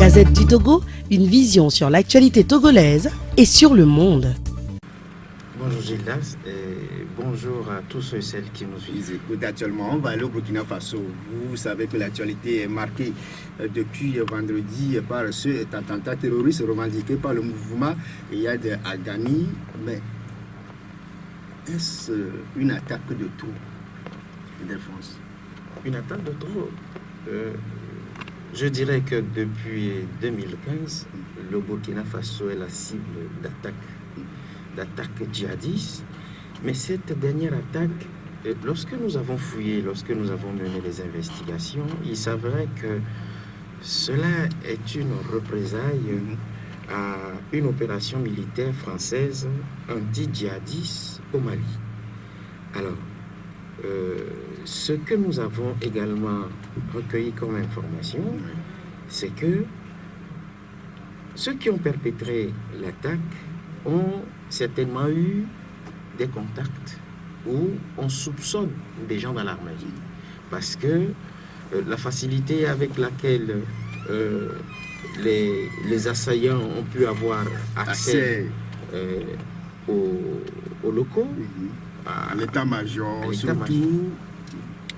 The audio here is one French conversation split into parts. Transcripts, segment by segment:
Gazette du Togo, une vision sur l'actualité togolaise et sur le monde. Bonjour Gildas et bonjour à tous ceux et celles qui nous suivent. Écoute, actuellement, on va aller au Burkina Faso. Vous savez que l'actualité est marquée depuis vendredi par cet attentat terroriste revendiqué par le mouvement Yad Agani. Mais est-ce une attaque de trop de France? Une attaque de trop. Je dirais que depuis 2015, le Burkina Faso est la cible d'attaques djihadistes. Mais cette dernière attaque, lorsque nous avons fouillé, lorsque nous avons mené les investigations, il s'avérait que cela est une représaille à une opération militaire française anti-djihadiste au Mali. Alors, ce que nous avons également recueilli comme information, c'est que ceux qui ont perpétré l'attaque ont certainement eu des contacts où on soupçonne des gens dans l'armée. Parce que la facilité avec laquelle les assaillants ont pu avoir accès aux locaux, à l'état-major, surtout.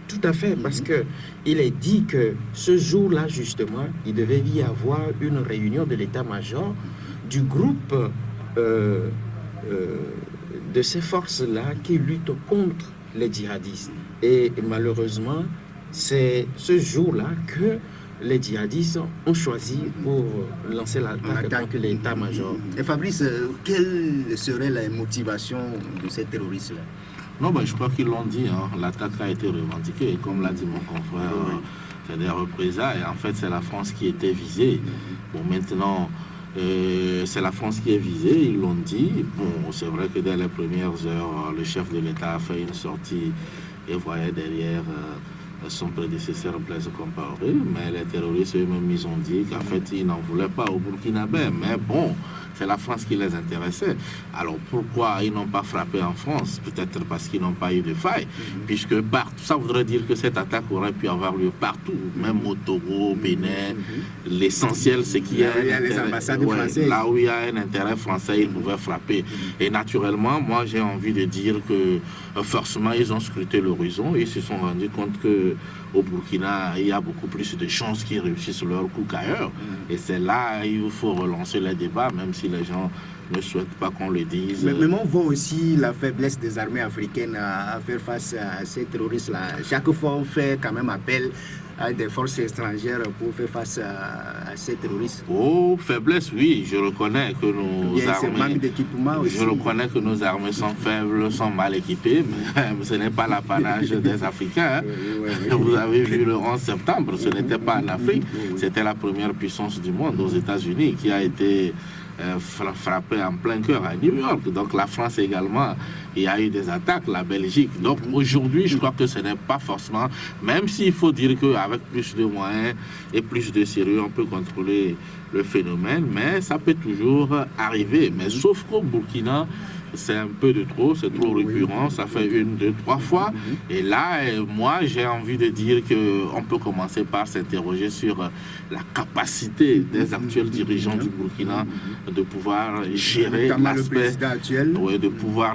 Tout à fait, parce que il est dit que ce jour-là, justement, il devait y avoir une réunion de l'état-major du groupe de ces forces-là qui luttent contre les djihadistes. Et malheureusement, c'est ce jour-là que les djihadistes ont choisi pour lancer l'attaque contre l'état-major. Et Fabrice, quelle serait la motivation de ces terroristes-là? Non, je crois qu'ils l'ont dit, hein. L'attaque a été revendiquée, et comme l'a dit mon confrère, c'est des représailles. En fait, c'est la France qui était visée. Bon, maintenant, c'est la France qui est visée, ils l'ont dit. Bon, c'est vrai que dès les premières heures, le chef de l'État a fait une sortie et voyait derrière son prédécesseur Blaise Compaoré, mais les terroristes eux-mêmes, ils ont dit qu'en fait, ils n'en voulaient pas au Burkinabé. Mais bon, c'est la France qui les intéressait. Alors pourquoi ils n'ont pas frappé en France? Peut-être parce qu'ils n'ont pas eu de faille, puisque ça voudrait dire que cette attaque aurait pu avoir lieu partout, même au Togo, au Bénin. L'essentiel, c'est qu'il y a les ambassades françaises. Là où il y a un intérêt français, ils pouvaient frapper. Et naturellement, moi j'ai envie de dire que forcément, ils ont scruté l'horizon et ils se sont rendus compte que au Burkina, il y a beaucoup plus de chances qu'ils réussissent leur coup qu'ailleurs. Et c'est là il faut relancer les débats, même si les gens ne souhaitent pas qu'on le dise. Mais on voit aussi la faiblesse des armées africaines à faire face à ces terroristes-là. Chaque fois, on fait quand même appel à des forces étrangères pour faire face à ces terroristes. Oh, faiblesse, oui, je reconnais que nos armées... manque d'équipement aussi. Je reconnais que nos armées sont faibles, sont mal équipées, mais ce n'est pas l'apanage des Africains. Hein. Vous avez vu le 11 septembre, ce n'était pas en Afrique, c'était la première puissance du monde aux États-Unis qui a été frappée en plein cœur à New York. Donc la France également, il y a eu des attaques, la Belgique. Donc aujourd'hui, je crois que ce n'est pas forcément, même s'il faut dire qu'avec plus de moyens et plus de sérieux, on peut contrôler le phénomène, mais ça peut toujours arriver. Mais sauf qu'au Burkina, c'est un peu de trop, c'est trop récurrent, ça fait 1, 2, 3 fois. Et là, moi, j'ai envie de dire qu'on peut commencer par s'interroger sur la capacité des actuels dirigeants du Burkina de pouvoir gérer l'aspect,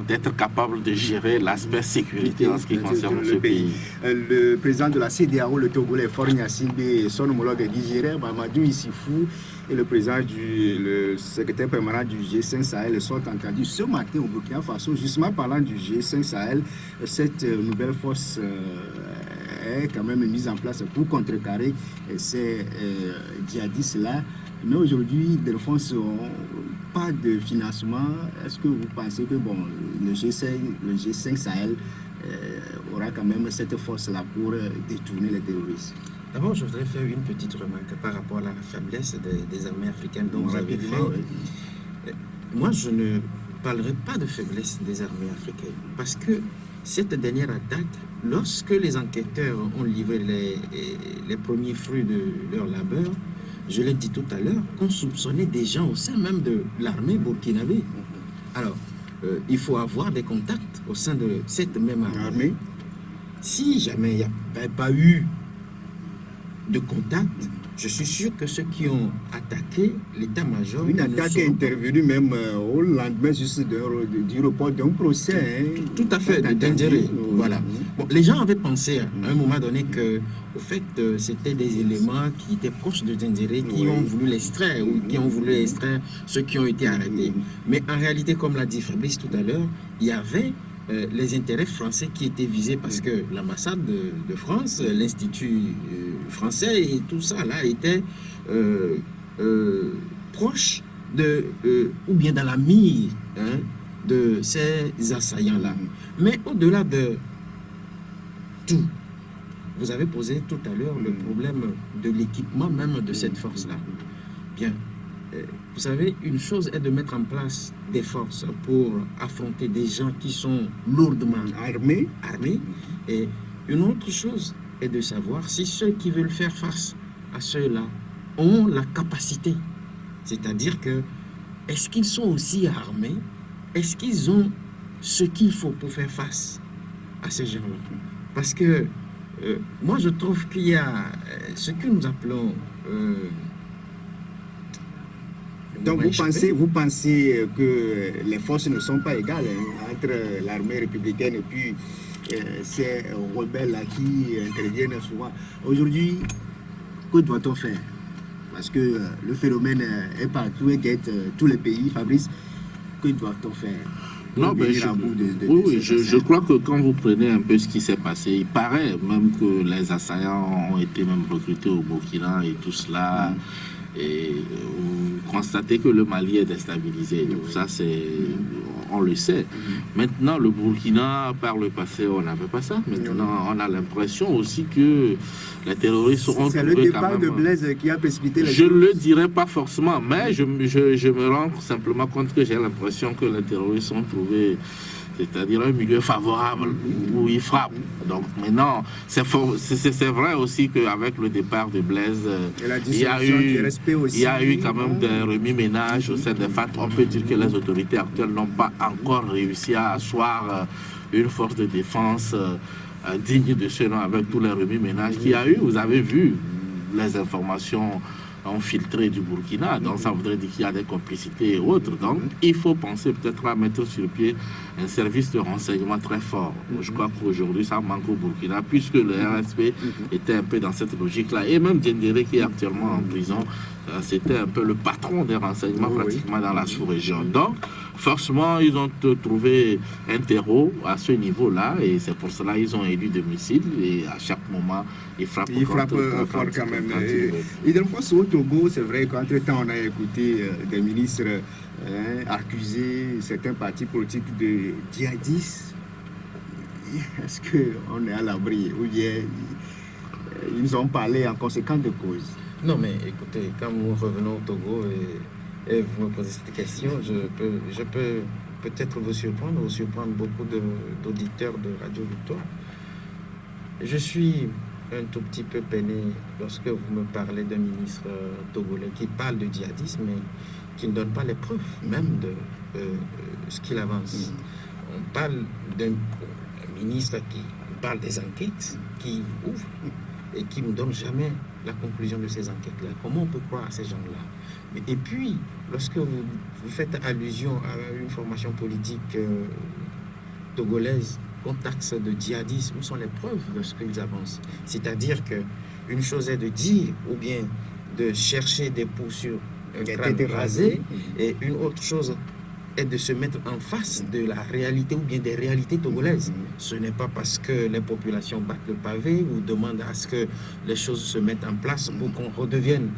d'être capable de gérer l'aspect sécurité en ce qui concerne ce pays. Le président de la CEDEAO, le Togolais Faure Gnassingbé, et son homologue nigérien, Mamadou Issifou, et le président le secrétaire permanent du G5 Sahel sont entendus ce matin au Burkina Faso, justement parlant du G5 Sahel. Cette nouvelle force est quand même mise en place pour contrecarrer ces djihadistes-là. Mais aujourd'hui, des fonds n'ont pas de financement. Est-ce que vous pensez que le G5 Sahel aura quand même cette force-là pour détourner les terroristes? D'abord, je voudrais faire une petite remarque par rapport à la faiblesse des armées africaines dont vous avez fait. Moi, je ne parlerai pas de faiblesse des armées africaines parce que cette dernière attaque, lorsque les enquêteurs ont livré les premiers fruits de leur labeur, je l'ai dit tout à l'heure, qu'on soupçonnait des gens au sein même de l'armée burkinabé. Alors, il faut avoir des contacts au sein de cette même armée. Si jamais il n'y avait pas eu de contact, je suis sûr que ceux qui ont attaqué l'état-major... Une attaque est intervenue même au lendemain juste du report d'un procès. Tout à fait, de Dendéré. Voilà. Bon, les gens avaient pensé à un moment donné que, au fait, c'était des éléments qui étaient proches de Dendéré qui ont voulu l'extraire ou qui ont voulu extraire ceux qui ont été arrêtés. Mais en réalité, comme l'a dit Fabrice tout à l'heure, il y avait les intérêts français qui étaient visés parce que l'ambassade de France, l'Institut français et tout ça là était proche de, ou bien dans la mire de ces assaillants-là. Mais au-delà de tout, vous avez posé tout à l'heure le problème de l'équipement même de cette force-là. Bien. Vous savez, une chose est de mettre en place des forces pour affronter des gens qui sont lourdement armés, et une autre chose est de savoir si ceux qui veulent faire face à ceux-là ont la capacité. C'est-à-dire que, est-ce qu'ils sont aussi armés? Est-ce qu'ils ont ce qu'il faut pour faire face à ces gens-là? Parce que moi, je trouve qu'il y a ce que nous appelons... Donc vous pensez que les forces ne sont pas égales entre l'armée républicaine et puis ces rebelles-là qui interviennent souvent. Aujourd'hui, que doit-on faire? Parce que le phénomène est partout et guette tous les pays. Fabrice, que doit-on faire? Non, mais je crois que quand vous prenez un peu ce qui s'est passé, il paraît même que les assaillants ont été même recrutés au Burkina et tout cela. Et vous constatez que le Mali est déstabilisé. Donc ça, on le sait. Maintenant, le Burkina, par le passé, on n'avait pas ça. Maintenant, on a l'impression aussi que les terroristes ont trouvé... C'est le départ de Blaise qui a précipité les choses. Je ne le dirais pas forcément, mais je me rends simplement compte que j'ai l'impression que les terroristes ont trouvé... c'est-à-dire un milieu favorable où ils frappent. Donc maintenant, c'est vrai aussi qu'avec le départ de Blaise, il y a eu quand même des remue-ménages au sein des FAT. On peut dire que les autorités actuelles n'ont pas encore réussi à asseoir une force de défense digne de ce nom avec tous les remue-ménages qu'il y a eu. Vous avez vu les informations infiltrés du Burkina, donc ça voudrait dire qu'il y a des complicités et autres. Donc il faut penser peut-être à mettre sur pied un service de renseignement très fort. Je crois qu'aujourd'hui ça manque au Burkina puisque le RSP était un peu dans cette logique-là. Et même Dendéré qui est actuellement en prison, c'était un peu le patron des renseignements pratiquement dans la sous-région. Donc forcément ils ont trouvé un terreau à ce niveau-là et c'est pour cela qu'ils ont élu des missiles et à chaque moment ils frappent fort quand même. Et des fois au Togo, c'est vrai qu'entre-temps on a écouté des ministres accuser certains partis politiques de djihadistes. Est-ce qu'on est à l'abri ou bien ils ont parlé en conséquence de cause? Non mais écoutez, quand nous revenons au Togo et vous me posez cette question, je peux peut-être vous surprendre beaucoup d'auditeurs de Radio Victoire. Je suis un tout petit peu peiné lorsque vous me parlez d'un ministre togolais qui parle de djihadisme mais qui ne donne pas les preuves même de ce qu'il avance. On parle d'un ministre qui parle des enquêtes, qui ouvre et qui ne donne jamais la conclusion de ces enquêtes-là. Comment on peut croire à ces gens-là? Et puis, lorsque vous faites allusion à une formation politique togolaise qu'on taxe de djihadisme, où sont les preuves de ce qu'ils avancent? C'est-à-dire qu'une chose est de dire ou bien de chercher des poux sur un crâne rasé, et une autre chose est de se mettre en face de la réalité ou bien des réalités togolaises. Ce n'est pas parce que les populations battent le pavé ou demandent à ce que les choses se mettent en place pour qu'on redevienne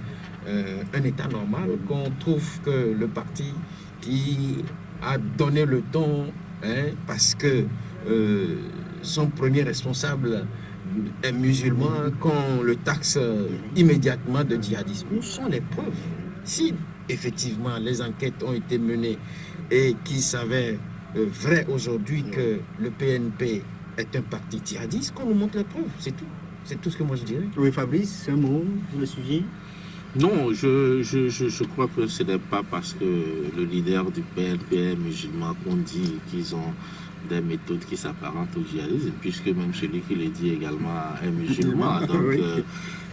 un état normal, qu'on trouve que le parti qui a donné le ton, parce que son premier responsable est musulman, qu'on le taxe immédiatement de djihadisme. Où sont les preuves? Si effectivement les enquêtes ont été menées et qu'il s'avère vrai aujourd'hui que le PNP est un parti djihadiste, qu'on nous montre les preuves, c'est tout. C'est tout ce que moi je dirais. Oui, Fabrice, un mot sur le sujet? Non, je crois que ce n'est pas parce que le leader du PNP est musulman qu'on dit qu'ils ont des méthodes qui s'apparentent au djihadisme, puisque même celui qui le dit également est musulman. Donc,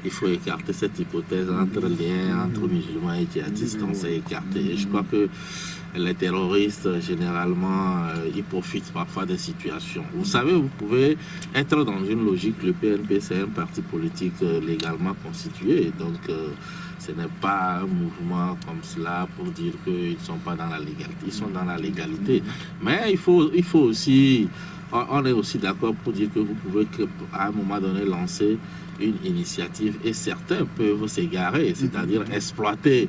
il faut écarter cette hypothèse entre lien entre musulmans et djihadistes. On s'est écarté. Et je crois que les terroristes, généralement, ils profitent parfois des situations. Vous savez, vous pouvez être dans une logique. Le PNP, c'est un parti politique légalement constitué. Donc, ce n'est pas un mouvement comme cela pour dire qu'ils ne sont pas dans la légalité. Ils sont dans la légalité. Mais il faut aussi... On est aussi d'accord pour dire que vous pouvez à un moment donné lancer une initiative et certains peuvent s'égarer, c'est-à-dire exploiter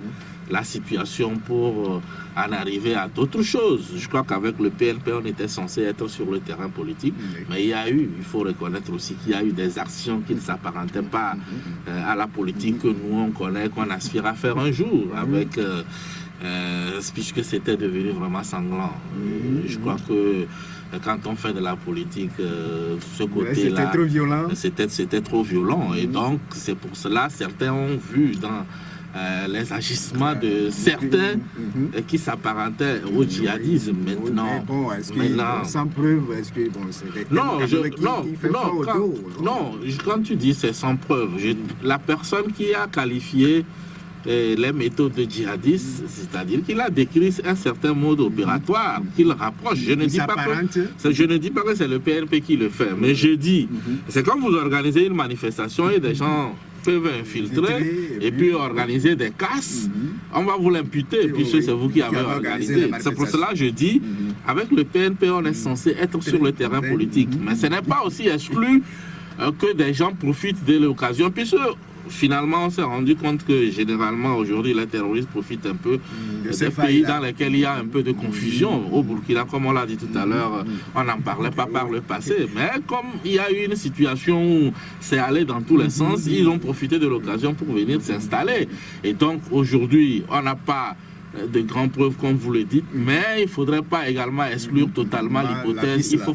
la situation pour en arriver à d'autres choses. Je crois qu'avec le PNP, on était censé être sur le terrain politique, mais il faut reconnaître aussi qu'il y a eu des actions qui ne s'apparentaient pas à la politique que nous on connaît, qu'on aspire à faire un jour, avec puisque c'était devenu vraiment sanglant. Je crois que quand on fait de la politique, ce côté-là, c'était trop violent. Et donc, c'est pour cela, certains ont vu dans les agissements de certains qui s'apparentaient au djihadisme maintenant. Bon, est-ce que sans preuve, est-ce que c'est quand tu dis c'est sans preuve, la personne qui a qualifié les méthodes de djihadistes, c'est-à-dire qu'il a décrit un certain mode opératoire qu'il rapproche. Je ne dis pas que c'est le PNP qui le fait, mais je dis, c'est comme vous organisez une manifestation et des gens peuvent infiltrer et puis organiser des casses, on va vous l'imputer puisque c'est vous qui avez organisé. C'est pour cela que je dis, avec le PNP, on est censé être sur le terrain politique, mais ce n'est pas aussi exclu que des gens profitent de l'occasion, puisque finalement, on s'est rendu compte que généralement aujourd'hui les terroristes profitent un peu des pays dans lesquels il y a un peu de confusion. Au Burkina, comme on l'a dit tout à l'heure, on n'en parlait pas par le passé. Mais comme il y a eu une situation où c'est allé dans tous les sens, ils ont profité de l'occasion pour venir s'installer. Et donc aujourd'hui, on n'a pas de grandes preuves comme vous le dites, mais il ne faudrait pas également exclure totalement l'hypothèse. Il faut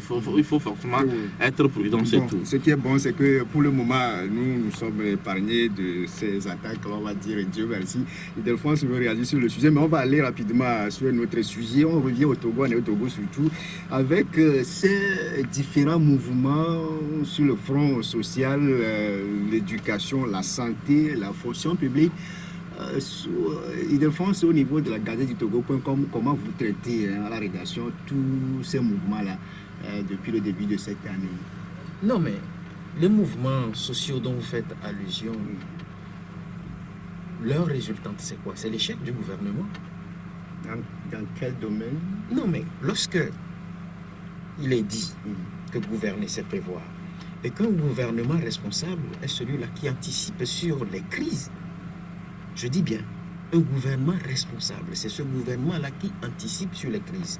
forcément être prudent, c'est tout. Ce qui est bon, c'est que pour le moment, nous sommes épargnés de ces attaques, on va dire, Dieu merci. Ildefonse veut réagir sur le sujet, mais on va aller rapidement sur notre sujet. On revient au Togo, on est au Togo surtout, avec ces différents mouvements sur le front social, l'éducation, la santé, la fonction publique. Ildefonse, au niveau de la Gazette du Togo.com, comment vous traitez à la rédaction tous ces mouvements-là depuis le début de cette année? Non, mais les mouvements sociaux dont vous faites allusion, leur résultante, c'est quoi? C'est l'échec du gouvernement. Dans quel domaine? Non, mais lorsque il est dit que gouverner, c'est prévoir, et qu'un gouvernement responsable est celui-là qui anticipe sur les crises. Je dis bien, un gouvernement responsable, c'est ce gouvernement-là qui anticipe sur les crises.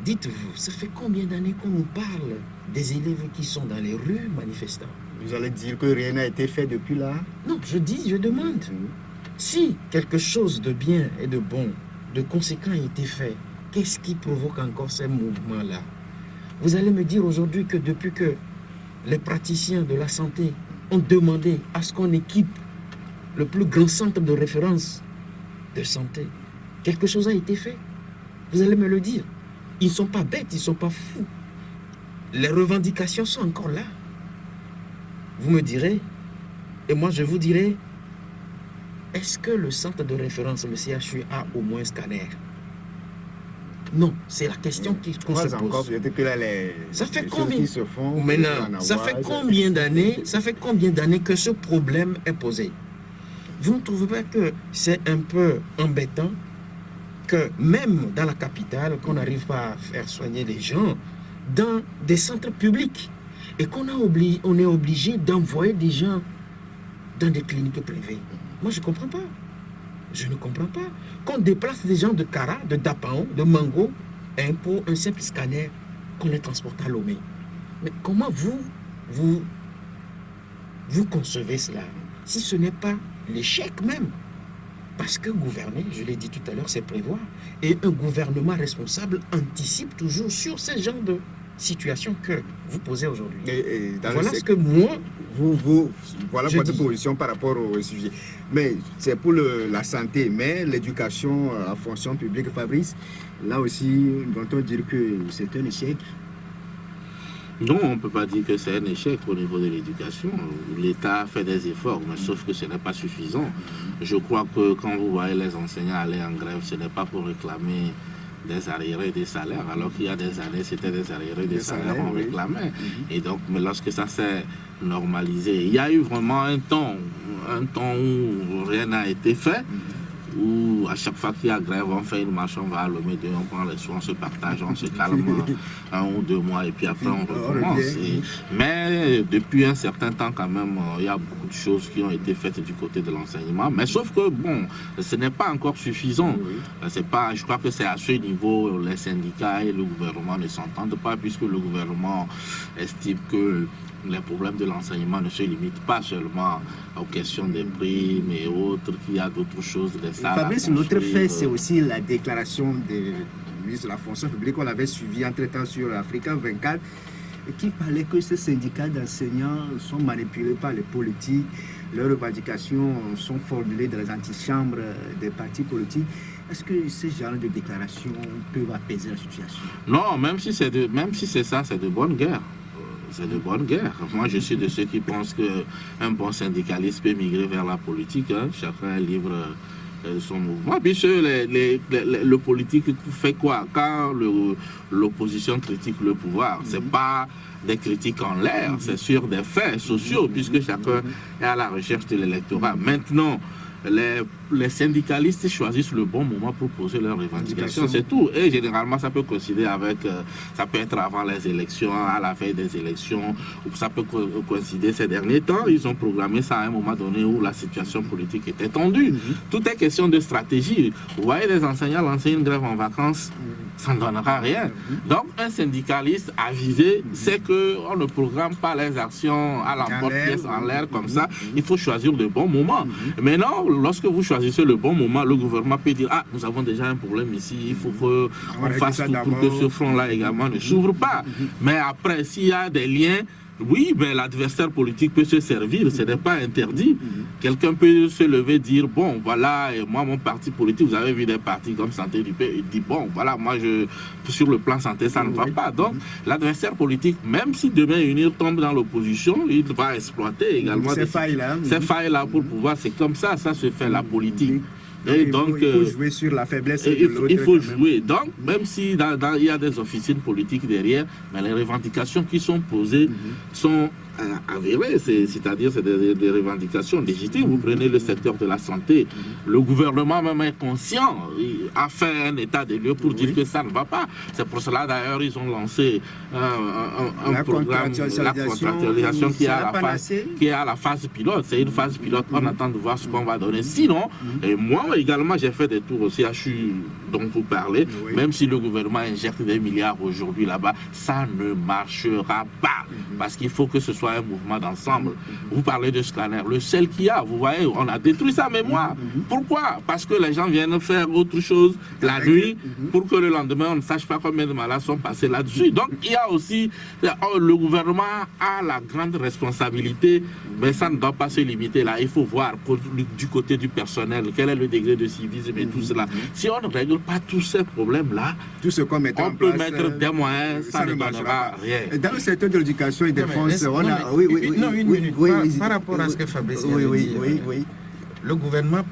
Dites-vous, ça fait combien d'années qu'on nous parle des élèves qui sont dans les rues manifestant? Vous allez dire que rien n'a été fait depuis là? Non, je demande. Si quelque chose de bien et de bon, de conséquent a été fait, qu'est-ce qui provoque encore ces mouvements-là? Vous allez me dire aujourd'hui que depuis que les praticiens de la santé ont demandé à ce qu'on équipe le plus grand centre de référence de santé, quelque chose a été fait. Vous allez me le dire. Ils ne sont pas bêtes, ils ne sont pas fous. Les revendications sont encore là. Vous me direz, et moi je vous dirai, est-ce que le centre de référence, le CHU, a au moins scanner? Non, c'est la question qu'on se pose. Ça fait combien d'années que ce problème est posé? Vous ne trouvez pas que c'est un peu embêtant que même dans la capitale, qu'on n'arrive pas à faire soigner les gens dans des centres publics et on est obligé d'envoyer des gens dans des cliniques privées? Moi, je ne comprends pas. Je ne comprends pas. Qu'on déplace des gens de Kara, de Dapao, de Mango, pour un simple scanner, qu'on les transporte à Lomé. Mais comment vous concevez cela? Si ce n'est pas l'échec même. Parce que gouverner, je l'ai dit tout à l'heure, c'est prévoir. Et un gouvernement responsable anticipe toujours sur ce genre de situation que vous posez aujourd'hui. Voilà ce que moi... Voilà votre position par rapport au sujet. Mais c'est pour la santé, mais l'éducation à fonction publique, Fabrice, là aussi, doit-on dire que c'est un échec? Non, on ne peut pas dire que c'est un échec au niveau de l'éducation. L'État fait des efforts, mais sauf que ce n'est pas suffisant. Je crois que quand vous voyez les enseignants aller en grève, ce n'est pas pour réclamer des arriérés des salaires, alors qu'il y a des années, c'était des arriérés des salaires qu'on réclamait. Et donc, mais lorsque ça s'est normalisé, il y a eu vraiment un temps où rien n'a été fait, où à chaque fois qu'il y a grève, on fait une marche, on va à l'Omedé, on prend les soins, on se partage, on se calme 1 ou 2 mois et puis après on recommence. Mais depuis un certain temps quand même, il y a beaucoup de choses qui ont été faites du côté de l'enseignement. Mais sauf que bon, ce n'est pas encore suffisant. C'est pas, je crois que c'est à ce niveau où les syndicats et le gouvernement ne s'entendent pas, puisque le gouvernement estime que les problèmes de l'enseignement ne se limitent pas seulement aux questions des primes et autres, qu'il y a d'autres choses, des salles. Fabrice, l'autre fait, c'est aussi la déclaration du ministre de la fonction publique qu'on avait suivi entre-temps sur Africa 24, qui parlait que ces syndicats d'enseignants sont manipulés par les politiques, leurs revendications sont formulées dans les antichambres des partis politiques. Est-ce que ce genre de déclarations peuvent apaiser la situation? Non, même si c'est ça, c'est de bonne guerre. C'est de bonne guerre. Moi, je suis de ceux qui pensent qu'un bon syndicaliste peut migrer vers la politique. Hein. Chacun est libre de son mouvement. Puis le politique fait quoi? Quand l'opposition critique le pouvoir, c'est pas des critiques en l'air, c'est sur des faits sociaux, puisque chacun est à la recherche de l'électorat. Maintenant, les syndicalistes choisissent le bon moment pour poser leurs revendications, c'est tout. Et généralement, ça peut coïncider avec, ça peut être avant les élections, à la veille des élections, ou ça peut coïncider ces derniers temps. Ils ont programmé ça à un moment donné où la situation politique était tendue. Tout est question de stratégie. Vous voyez, les enseignants lancer une grève en vacances, ça ne donnera rien. Donc, un syndicaliste avisé sait qu'on ne programme pas les actions à l'emporte-pièce en l'air comme ça. Il faut choisir le bon moment. Maintenant, lorsque vous choisissez le bon moment, le gouvernement peut dire « Ah, nous avons déjà un problème ici, il faut qu'on fasse tout pour que ce front-là également ne s'ouvre pas. » Mais après, s'il y a des liens, oui, mais l'adversaire politique peut se servir, ce n'est pas interdit. Quelqu'un peut se lever et dire, bon, voilà, moi, mon parti politique, vous avez vu des partis comme Santé du Pays, il dit, bon, voilà, moi, sur le plan santé, ça ne va pas. Donc, l'adversaire politique, même si demain UNIR tombe dans l'opposition, il va exploiter également ces failles-là pour pouvoir, c'est comme ça, ça se fait, la politique. Et donc, il faut jouer sur la faiblesse de l'autre. Il faut jouer. Donc, même si il y a des officines politiques derrière, mais les revendications qui sont posées sont avérées, c'est-à-dire c'est des revendications légitimes. Vous prenez le secteur de la santé, le gouvernement même est conscient, a fait un état des lieux pour dire que ça ne va pas. C'est pour cela d'ailleurs ils ont lancé un programme, la contractualisation qui est à la phase pilote. C'est une phase pilote, on attend de voir ce qu'on va donner. Sinon, et moi également j'ai fait des tours au CHU dont vous parlez, même si le gouvernement injecte des milliards aujourd'hui là-bas, ça ne marchera pas. Parce qu'il faut que ce soit un mouvement d'ensemble. Vous parlez de scanner, le seul qu'il y a, vous voyez, on a détruit sa mémoire. Pourquoi? Parce que les gens viennent faire autre chose la nuit pour que le lendemain on ne sache pas combien de malades sont passés là-dessus. Donc il y a aussi, le gouvernement a la grande responsabilité, mais ça ne doit pas se limiter là. Il faut voir du côté du personnel, quel est le degré de civisme et tout cela. Si on ne règle pas tous ces problèmes-là, tout ce qu'on met en peut place, mettre des moyens, ça ne donnera rien. Dans le secteur de l'éducation et des défense, on a... une minute. Par rapport à ce que Fabrice vient de dire, le gouvernement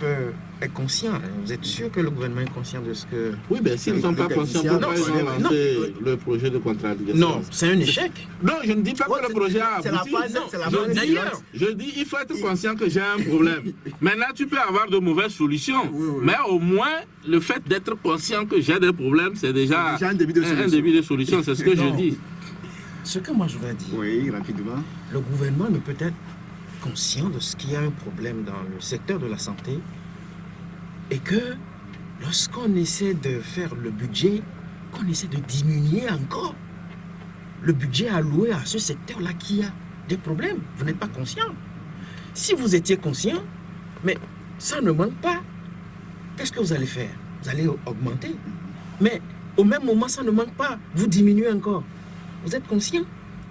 est conscient. Vous êtes sûr que le gouvernement est conscient de ce que... Oui, mais s'ils ne sont pas conscients, pourquoi ils ont lancé le projet de contradiction? Non, c'est un échec. Non, je ne dis pas que le projet a abouti. Je dis il faut être conscient que j'ai un problème. Maintenant, tu peux avoir de mauvaises solutions, mais au moins, le fait d'être conscient que j'ai des problèmes, c'est déjà un début de solution. C'est ce que je dis. Ce que moi je veux dire, rapidement. Le gouvernement ne peut être conscient de ce qu'il y a un problème dans le secteur de la santé et que lorsqu'on essaie de faire le budget, qu'on essaie de diminuer encore le budget alloué à ce secteur-là qui a des problèmes. Vous n'êtes pas conscient. Si vous étiez conscient, mais ça ne manque pas. Qu'est-ce que vous allez faire? Vous allez augmenter. Mais au même moment, ça ne manque pas. Vous diminuez encore. Vous êtes conscient?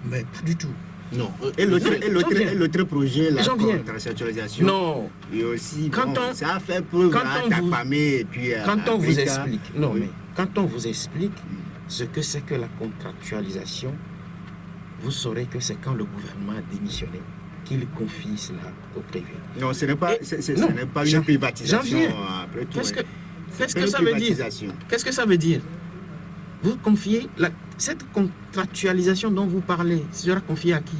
Mais pas du tout. Non. Et l'autre projet, la contractualisation. Non. Et aussi, ça a fait preuve quand on vous explique. Non, mais quand on vous explique ce que c'est que la contractualisation, vous saurez que c'est quand le gouvernement a démissionné qu'il confie cela au privé. Non, ce n'est pas, ce n'est pas une privatisation. Après tout, Qu'est-ce que ça veut dire? Qu'est-ce que ça veut dire? Vous confiez cette contractualisation dont vous parlez sera confiée à qui?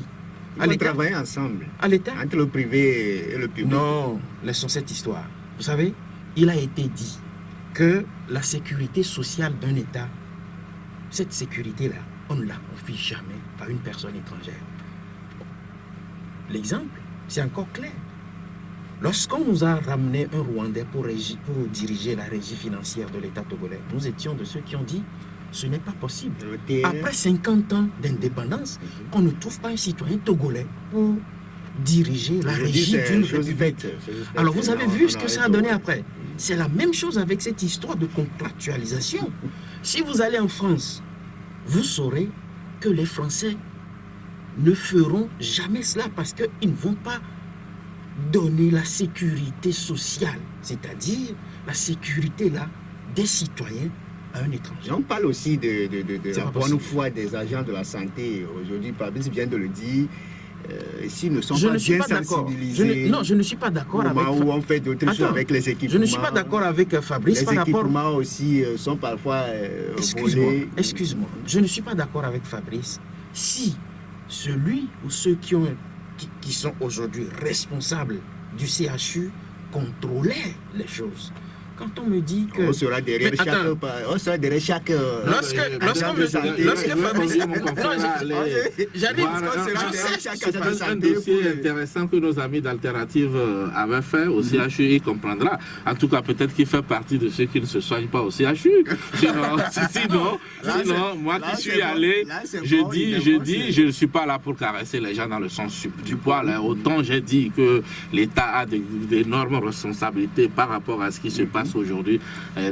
À l'État. Travailler ensemble. À l'État? Entre le privé et le public. Non, laissons cette histoire. Vous savez, il a été dit que la sécurité sociale d'un État, cette sécurité-là, on ne la confie jamais à une personne étrangère. L'exemple, c'est encore clair. Lorsqu'on nous a ramené un Rwandais pour diriger la régie financière de l'État togolais, nous étions de ceux qui ont dit ce n'est pas possible. Après 50 ans d'indépendance, qu'on ne trouve pas un citoyen togolais pour diriger la régie d'une république. Alors vous avez vu ce que ça a donné après. C'est la même chose avec cette histoire de contractualisation. Si vous allez en France, vous saurez que les Français ne feront jamais cela parce qu'ils ne vont pas donner la sécurité sociale, c'est-à-dire la sécurité là des citoyens à un étranger. On parle aussi de la bonne foi des agents de la santé. Aujourd'hui, Fabrice vient de le dire. S'ils ne sont pas bien sensibilisés, non, je ne suis pas d'accord avec Fabrice. Où on fait d'autres choses avec les équipements. Je ne suis pas d'accord avec Fabrice. Les équipements aussi sont parfois volés. Excuse-moi, je ne suis pas d'accord avec Fabrice. Si celui ou ceux qui sont aujourd'hui responsables du CHU contrôlaient les choses. Quand on me dit que... On sera derrière chaque... Lorsque Fabrice... J'arrive, un dossier intéressant que nos amis d'Alternative avaient fait au CHU, il comprendra. En tout cas, peut-être qu'il fait partie de ceux qui ne se soignent pas au CHU. Sinon, moi qui suis allé, je ne suis pas là pour caresser les gens dans le sens du poil. Autant j'ai dit que l'État a d'énormes responsabilités par rapport à ce qui se passe aujourd'hui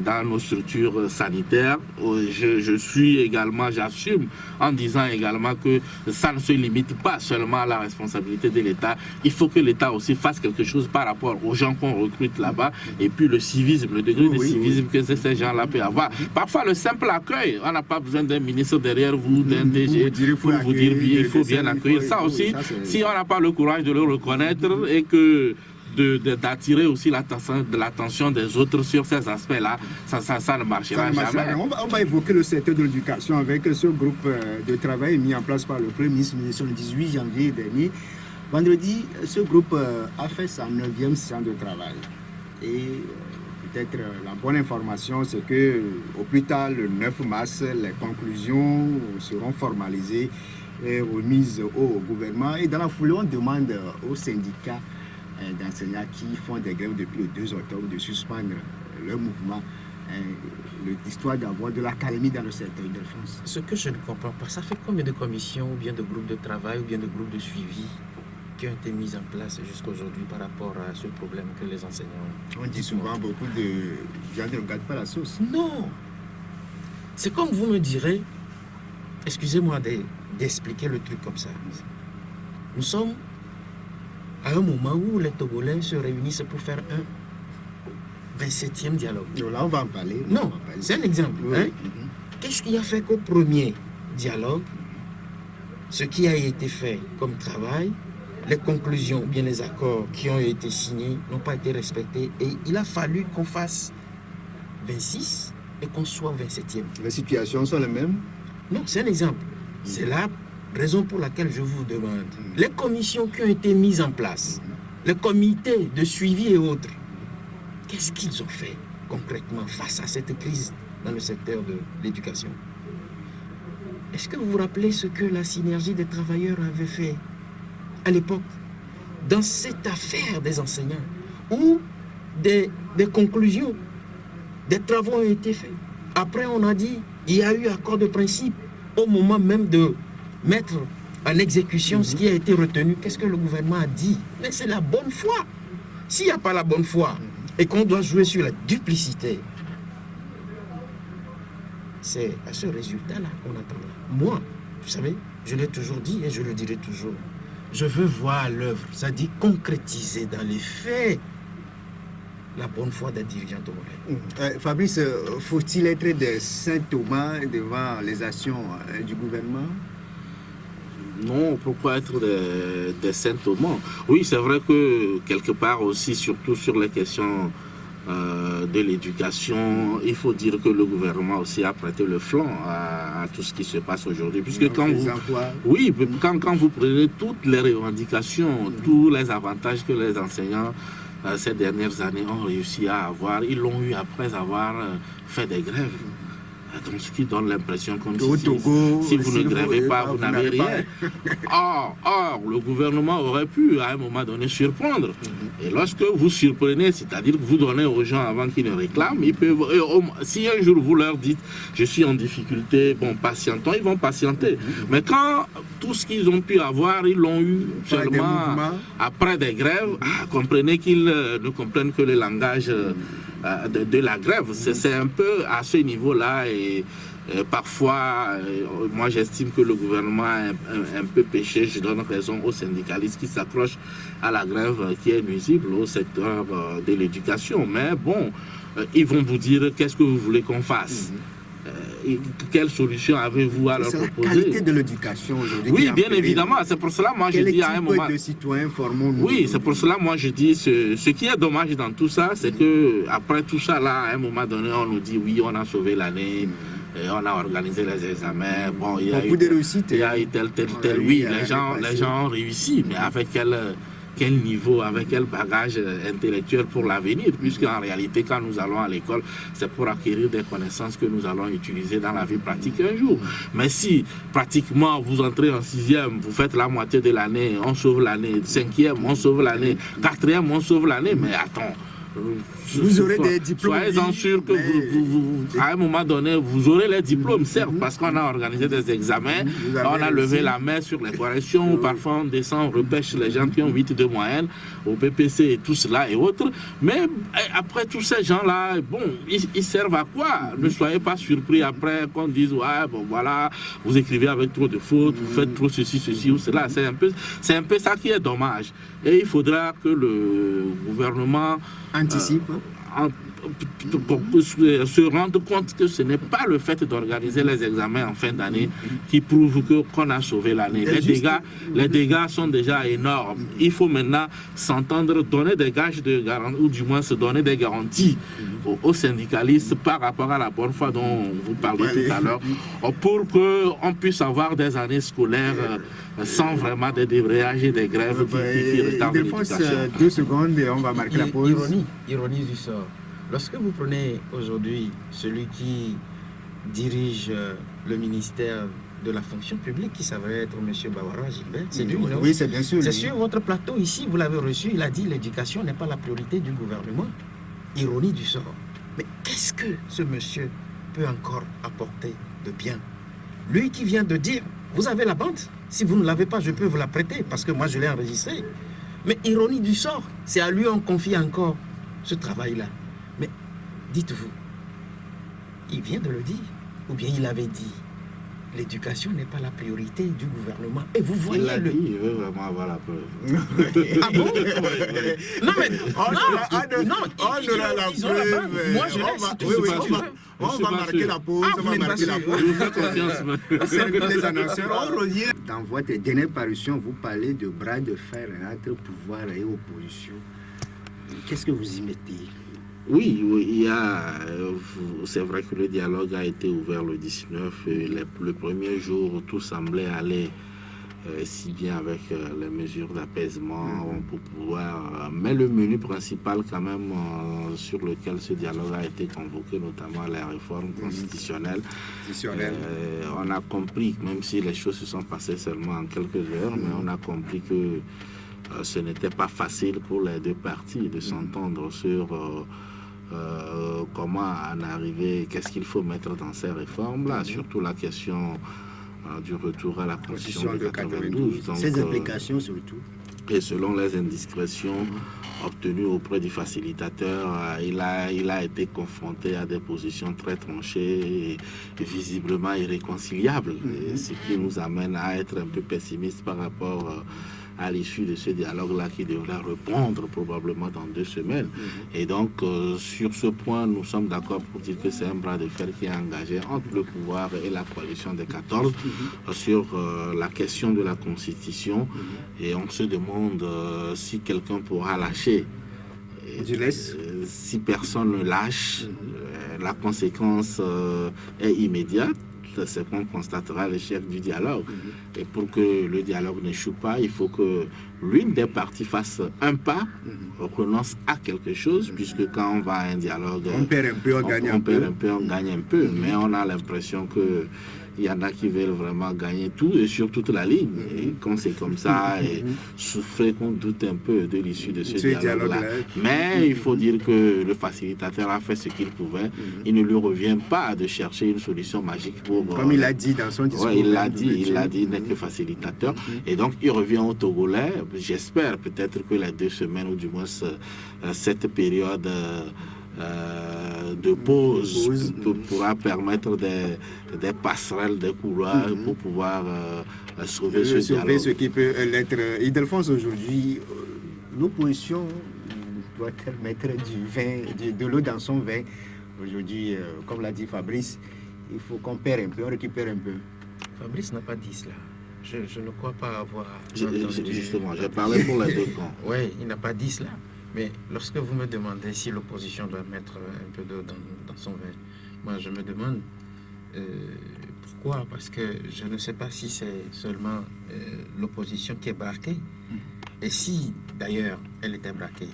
dans nos structures sanitaires. Je suis également, j'assume en disant également que ça ne se limite pas seulement à la responsabilité de l'État. Il faut que l'État aussi fasse quelque chose par rapport aux gens qu'on recrute là-bas et puis le civisme, le degré de civisme que ces gens-là peuvent avoir. Parfois le simple accueil, on n'a pas besoin d'un ministre derrière vous, d'un DG pour vous dire bien, il faut bien accueillir. Ça aussi, si on n'a pas le courage de le reconnaître et que d'attirer aussi l'attention des autres sur ces aspects-là, ça ne marchera jamais. On va évoquer le secteur de l'éducation avec ce groupe de travail mis en place par le Premier ministre le 18 janvier dernier. Vendredi, ce groupe a fait sa 9e séance de travail. Et peut-être la bonne information, c'est que au plus tard, le 9 mars, les conclusions seront formalisées et remises au gouvernement. Et dans la foulée, on demande aux syndicats d'enseignants qui font des grèves depuis le 2 octobre de suspendre leur mouvement, l'histoire d'avoir de l'accalmie dans le secteur de France. Ce que je ne comprends pas, ça fait combien de commissions ou bien de groupes de travail ou bien de groupes de suivi qui ont été mis en place jusqu'à aujourd'hui par rapport à ce problème que les enseignants ont? On dit souvent beaucoup de gens ne regardent pas la sauce. Non. C'est comme vous me direz, excusez-moi d'expliquer le truc comme ça. Nous sommes à un moment où les Togolais se réunissent pour faire un 27e dialogue. Là, on va en parler. Non, c'est un exemple. Oui. Hein? Qu'est-ce qui a fait qu'au premier dialogue, ce qui a été fait comme travail, les conclusions ou bien les accords qui ont été signés n'ont pas été respectés et il a fallu qu'on fasse 26 et qu'on soit 27e. Les situations sont les mêmes? Non, c'est un exemple. C'est la raison pour laquelle je vous demande, les commissions qui ont été mises en place, les comités de suivi et autres, qu'est-ce qu'ils ont fait concrètement face à cette crise dans le secteur de l'éducation? Est-ce que vous vous rappelez ce que la synergie des travailleurs avait fait à l'époque dans cette affaire des enseignants où des conclusions, des travaux ont été faits? Après, on a dit, il y a eu accord de principe au moment même de mettre en exécution ce qui a été retenu. Qu'est-ce que le gouvernement a dit? Mais c'est la bonne foi. S'il n'y a pas la bonne foi et qu'on doit jouer sur la duplicité, c'est à ce résultat-là qu'on attendra. Moi, vous savez, je l'ai toujours dit et je le dirai toujours, je veux voir l'œuvre, c'est-à-dire concrétiser dans les faits la bonne foi des dirigeants togolais. Fabrice, faut-il être des Saint Thomas devant les actions du gouvernement? Non, pourquoi être des saints Thomas? Oui, c'est vrai que quelque part aussi, surtout sur les questions de l'éducation, il faut dire que le gouvernement aussi a prêté le flanc à tout ce qui se passe aujourd'hui. Puisque quand vous prenez toutes les revendications, tous les avantages que les enseignants ces dernières années ont réussi à avoir, ils l'ont eu après avoir fait des grèves. Donc, ce qui donne l'impression comme si vous ne grèvez pas, vous n'avez rien. Or, le gouvernement aurait pu, à un moment donné, surprendre. Et lorsque vous surprenez, c'est-à-dire que vous donnez aux gens avant qu'ils ne réclament, ils peuvent, si un jour vous leur dites « je suis en difficulté, bon, patientons », ils vont patienter. Mais quand tout ce qu'ils ont pu avoir, ils l'ont eu seulement après des grèves, comprenez qu'ils ne comprennent que le langage de la grève. C'est un peu à ce niveau-là et parfois, moi j'estime que le gouvernement a un peu péché. Je donne raison aux syndicalistes qui s'accrochent à la grève qui est nuisible au secteur de l'éducation. Mais bon, ils vont vous dire qu'est-ce que vous voulez qu'on fasse. Quelle solution avez-vous à leur proposer? C'est la qualité de l'éducation aujourd'hui. Oui, bien évidemment. C'est pour cela, moi, je dis à un moment. De citoyens formons-nous? Oui, c'est pour cela, moi, je dis, ce qui est dommage dans tout ça, c'est que après tout ça, là, à un moment donné, on nous dit, oui, on a sauvé l'année, on a organisé les examens. Bon, il y a eu de réussite. Il y a eu tel. Oui, les gens ont réussi, mais avec quel niveau, avec quel bagage intellectuel pour l'avenir, puisqu'en réalité, quand nous allons à l'école, c'est pour acquérir des connaissances que nous allons utiliser dans la vie pratique un jour. Mais si, pratiquement, vous entrez en 6e, vous faites la moitié de l'année, on sauve l'année, 5e, on sauve l'année, 4e, on sauve l'année, mais attends, vous aurez des diplômes. Soyez-en sûr que à un moment donné, vous aurez les diplômes, certes, parce qu'on a organisé des examens, on a levé la main sur les corrections, parfois on descend, on repêche les gens qui ont 8 de moyenne, au BPC et tout cela et autres. Mais après, tous ces gens-là, bon, ils servent à quoi? Ne soyez pas surpris après qu'on dise, ouais, bon voilà, vous écrivez avec trop de fautes, vous faites trop ceci ou cela. C'est un peu ça qui est dommage. Et il faudra que le gouvernement anticipe. Pour se rendre compte que ce n'est pas le fait d'organiser les examens en fin d'année qui prouve qu'on a sauvé l'année. Les dégâts sont déjà énormes. Il faut maintenant s'entendre, donner des gages de garantie, ou du moins se donner des garanties aux syndicalistes par rapport à la bonne foi dont vous parliez tout à l'heure, pour qu'on puisse avoir des années scolaires sans vraiment des débrayages et des grèves qui retardent l'éducation. 2 secondes et on va marquer la pause. Ironie du sort. Lorsque vous prenez aujourd'hui celui qui dirige le ministère de la fonction publique, qui s'avérait être M. Bawara Gilbert, c'est lui, non? Oui, c'est bien sûr. C'est sur votre plateau ici, vous l'avez reçu, il a dit l'éducation n'est pas la priorité du gouvernement. Ironie du sort. Mais qu'est-ce que ce monsieur peut encore apporter de bien? Lui qui vient de dire, vous avez la bande, si vous ne l'avez pas, je peux vous la prêter, parce que moi je l'ai enregistrée. Mais ironie du sort, c'est à lui on confie encore ce travail-là. Mais dites-vous, il vient de le dire, ou bien il avait dit, l'éducation n'est pas la priorité du gouvernement. Et vous voyez il veut vraiment avoir la preuve. Ah bon? Non mais on aura la preuve. Moi je laisse. On va marquer la pause. On va marquer la pause. Je vous fais confiance. C'est les annonceurs. Dans votre dernière parution, vous parlez de bras de fer entre pouvoir et opposition. Qu'est-ce que vous y mettez? Oui, il y a. C'est vrai que le dialogue a été ouvert le 19. Et le premier jour, tout semblait aller si bien avec les mesures d'apaisement pour pouvoir. Mais le menu principal, quand même, sur lequel ce dialogue a été convoqué, notamment la réforme constitutionnelle, on a compris, même si les choses se sont passées seulement en quelques heures, mais on a compris que ce n'était pas facile pour les deux parties de s'entendre sur comment en arriver, qu'est-ce qu'il faut mettre dans ces réformes-là, surtout la question du retour à la Constitution de 92. Donc, ses implications surtout. Et selon les indiscrétions obtenues auprès du facilitateur, il a été confronté à des positions très tranchées et visiblement irréconciliables, ce qui nous amène à être un peu pessimistes par rapport à l'issue de ce dialogue-là qui devrait répondre probablement dans 2 semaines. Et donc, sur ce point, nous sommes d'accord pour dire que c'est un bras de fer qui est engagé entre le pouvoir et la coalition des 14 sur la question de la Constitution. Et on se demande si quelqu'un pourra lâcher. Si personne ne lâche, la conséquence est immédiate. C'est qu'on constatera l'échec du dialogue. Et pour que le dialogue n'échoue pas, il faut que l'une des parties fasse un pas, renonce à quelque chose, puisque quand on va à un dialogue, on perd un peu, on gagne un peu. On gagne un peu, mais on a l'impression que il y en a qui veulent vraiment gagner tout et sur toute la ligne. Et quand c'est comme ça, et souffrir qu'on doute un peu de l'issue de ce dialogue-là. Mais il faut dire que le facilitateur a fait ce qu'il pouvait. Il ne lui revient pas de chercher une solution magique pour... Comme il l'a dit dans son discours. Ouais, il l'a dit, il n'est que facilitateur. Et donc, il revient aux Togolais. J'espère peut-être que les 2 semaines, ou du moins cette période... de pause pourra permettre des passerelles, des couloirs pour pouvoir sauver ce dialogue. Ce qui peut l'être. Ildefonse, aujourd'hui, l'opposition doit mettre de l'eau dans son vin. Aujourd'hui, comme l'a dit Fabrice, il faut qu'on perd un peu, on récupère un peu. Fabrice n'a pas dit cela. Je ne crois pas avoir... Justement, j'ai parlé pour les 2 camps. Oui, il n'a pas dit cela. Mais lorsque vous me demandez si l'opposition doit mettre un peu d'eau dans son vin, moi je me demande pourquoi. Parce que je ne sais pas si c'est seulement l'opposition qui est braquée. Et si d'ailleurs elle était braquée.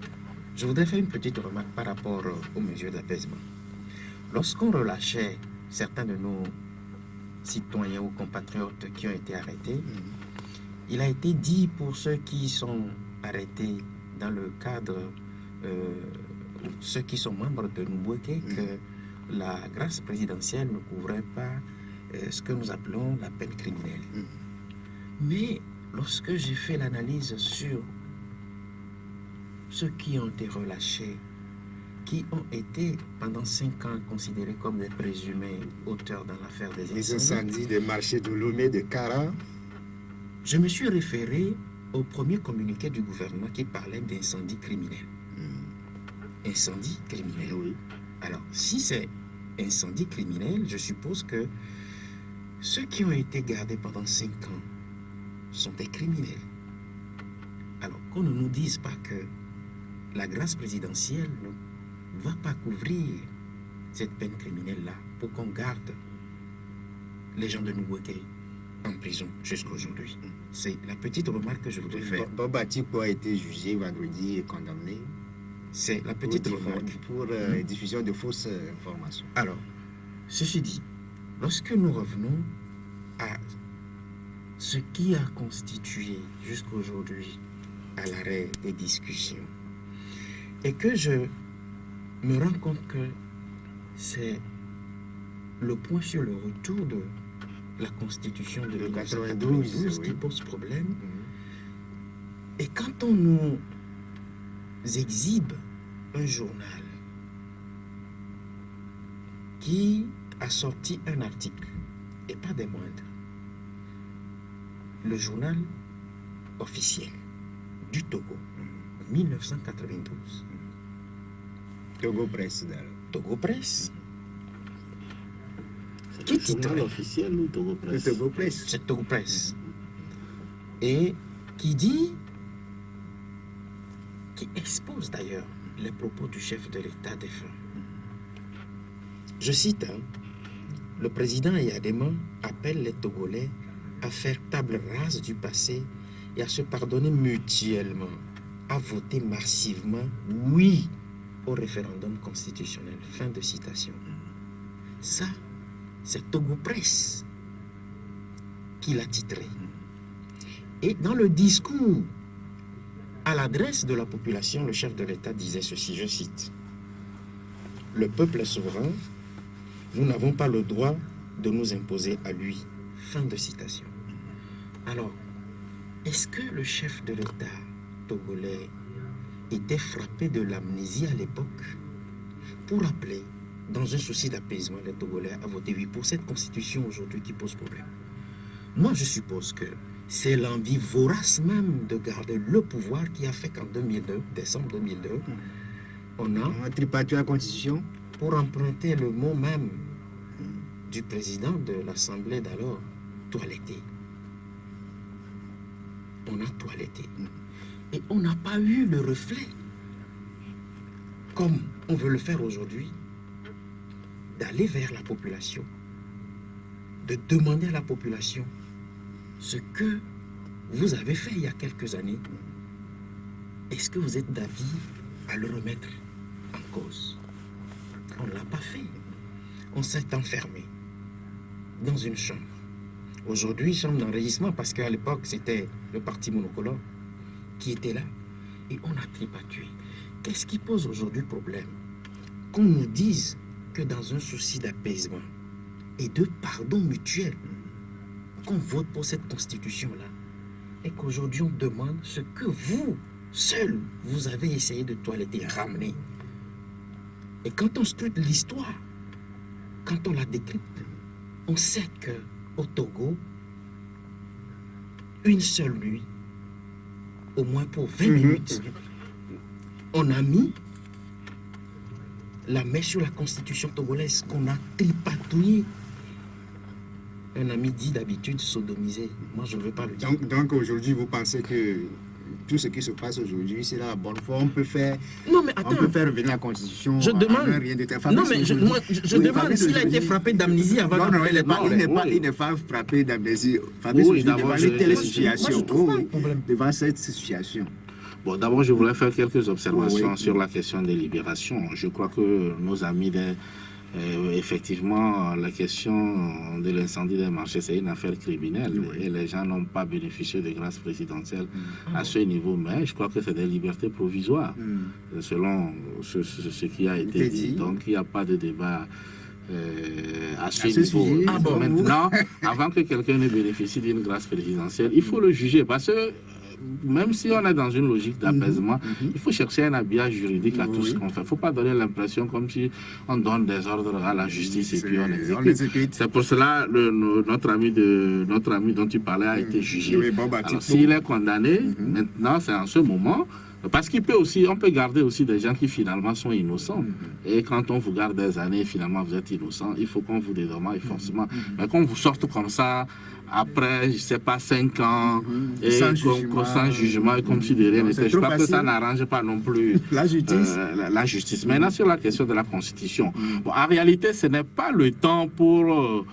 Je voudrais faire une petite remarque par rapport aux mesures d'apaisement. Lorsqu'on relâchait certains de nos citoyens ou compatriotes qui ont été arrêtés, il a été dit pour ceux qui sont arrêtés dans le cadre, ceux qui sont membres de Nubweke, que la grâce présidentielle ne couvrait pas ce que nous appelons la peine criminelle. Mais lorsque j'ai fait l'analyse sur ceux qui ont été relâchés, qui ont été pendant 5 ans considérés comme des présumés auteurs dans l'affaire des incendies. Les incendies des marchés de Lomé, de Kara. Je me suis référé au premier communiqué du gouvernement qui parlait d'incendie criminel. Incendie criminel. Oui. Alors, si c'est incendie criminel, je suppose que ceux qui ont été gardés pendant 5 ans sont des criminels. Alors, qu'on ne nous dise pas que la grâce présidentielle ne va pas couvrir cette peine criminelle-là pour qu'on garde les gens de Nubweke en prison jusqu'à aujourd'hui. C'est la petite remarque que je voudrais faire. Bob Atipo a été jugé vendredi et condamné. C'est la petite remarque. Pour diffusion de fausses informations. Alors, ceci dit, lorsque nous revenons à ce qui a constitué jusqu'à aujourd'hui à l'arrêt des discussions, et que je me rends compte que c'est le point sur le retour de la Constitution de 1992 qui pose problème. Et quand on nous exhibe un journal qui a sorti un article, et pas des moindres, le journal officiel du Togo, 1992. Togo Presse. Togo Presse. Qui journal officiel ou Togo Presse? Togo Presse. C'est Togo Presse. Et qui dit, qui expose d'ailleurs les propos du chef de l'État défunt. Je cite, le président Yadema appelle les Togolais à faire table rase du passé et à se pardonner mutuellement, à voter massivement oui au référendum constitutionnel. Fin de citation. Ça, c'est Togo Presse qui l'a titré. Et dans le discours à l'adresse de la population, le chef de l'État disait ceci, je cite, « Le peuple est souverain, nous n'avons pas le droit de nous imposer à lui. » Fin de citation. Alors, est-ce que le chef de l'État togolais était frappé de l'amnésie à l'époque pour rappeler, dans un souci d'apaisement, les Togolais à voter oui pour cette constitution aujourd'hui qui pose problème? Moi, je suppose que C'est l'envie vorace même de garder le pouvoir qui a fait qu'en 2002, décembre 2002, on a tripatouillé la Constitution. Pour emprunter le mot même du président de l'Assemblée d'alors, toiletté. On a toiletté. Et on n'a pas eu le reflet, comme on veut le faire aujourd'hui, d'aller vers la population, de demander à la population ce que vous avez fait il y a quelques années. Est-ce que vous êtes d'avis à le remettre en cause? On ne l'a pas fait. On s'est enfermé dans une chambre. Aujourd'hui, chambre d'enregistrement, parce qu'à l'époque, c'était le parti monocolore qui était là. Et on a tripatouillé. Qu'est-ce qui pose aujourd'hui problème? Qu'on nous dise que dans un souci d'apaisement et de pardon mutuel, qu'on vote pour cette constitution-là, et qu'aujourd'hui on demande ce que vous, seul, vous avez essayé de toiletter, ramener. Et quand on scrute l'histoire, quand on la décrypte, on sait qu'au Togo, une seule nuit, au moins pour 20 minutes, on a mis la main sur la constitution togolaise qu'on a tripatouillée. Un ami dit d'habitude sodomisé. Moi, je ne veux pas le dire. Donc aujourd'hui, vous pensez que tout ce qui se passe aujourd'hui, c'est la bonne foi. On peut faire, non, mais attends, on peut faire revenir la Constitution. Je demande. Rien de non, mais je demande s'il a été frappé d'amnésie avant non, de faire les paroles. Il n'est pas frappé d'amnésie. Fabrice, Oui, devant une telle situation. Devant cette situation. Bon, d'abord, je voulais faire quelques observations sur la question des libérations. Je crois que nos amis, effectivement, la question de l'incendie des marchés, c'est une affaire criminelle. Et les gens n'ont pas bénéficié de grâce présidentielle à ce niveau. Mais je crois que c'est des libertés provisoires, selon ce qui a été dit. Donc, il n'y a pas de débat à ce niveau. Maintenant, avant que quelqu'un ne bénéficie d'une grâce présidentielle, il faut le juger. Parce que même si on est dans une logique d'apaisement, il faut chercher un habillage juridique à tout ce qu'on fait. Il ne faut pas donner l'impression comme si on donne des ordres à la justice et puis on exécute. C'est pour cela que notre ami dont tu parlais a été jugé. Alors s'il est condamné, maintenant c'est en ce moment. Parce qu'il peut aussi, on peut garder aussi des gens qui finalement sont innocents. Et quand on vous garde des années, finalement vous êtes innocent, il faut qu'on vous dédommage forcément. Mais qu'on vous sorte comme ça, après, je ne sais pas, 5 ans, et sans jugement, et comme si de rien n'était. Je crois que ça n'arrange pas non plus la justice. La justice. Maintenant, sur la question de la Constitution, bon, en réalité, ce n'est pas le temps pour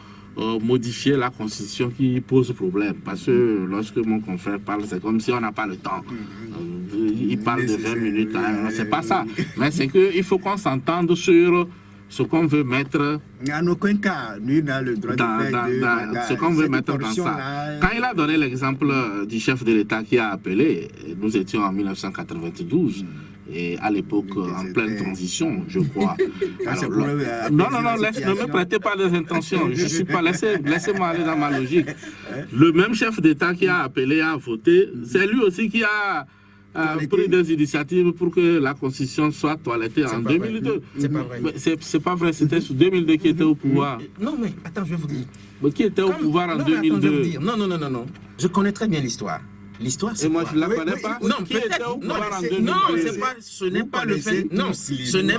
modifier la Constitution qui pose problème. Parce que lorsque mon confrère parle, c'est comme si on n'a pas le temps. Il parle de 20 minutes, c'est pas ça. Mais c'est qu'il faut qu'on s'entende sur ce qu'on veut mettre. En aucun cas, lui n'a le droit de faire ce qu'on veut mettre dans ça. Quand il a donné l'exemple du chef de l'État qui a appelé, nous étions en 1992. Et à l'époque, en pleine transition, je crois. Alors, non, ne me prêtez pas des intentions. Je suis pas. Laissez-moi aller dans ma logique. Le même chef d'État qui a appelé à voter, c'est lui aussi qui a pris des initiatives pour que la Constitution soit toilettée en 2002. C'est pas vrai. C'est pas vrai, c'était sous 2002 qui était au pouvoir. Non, mais attends, je vais vous dire. Mais qui était au pouvoir en 2002? Non. Je connais très bien l'histoire. L'histoire, c'est moi, je ne la connais pas. Non, qui était au pouvoir en 2002? Non, ce n'est pas le fait. Non, ce n'est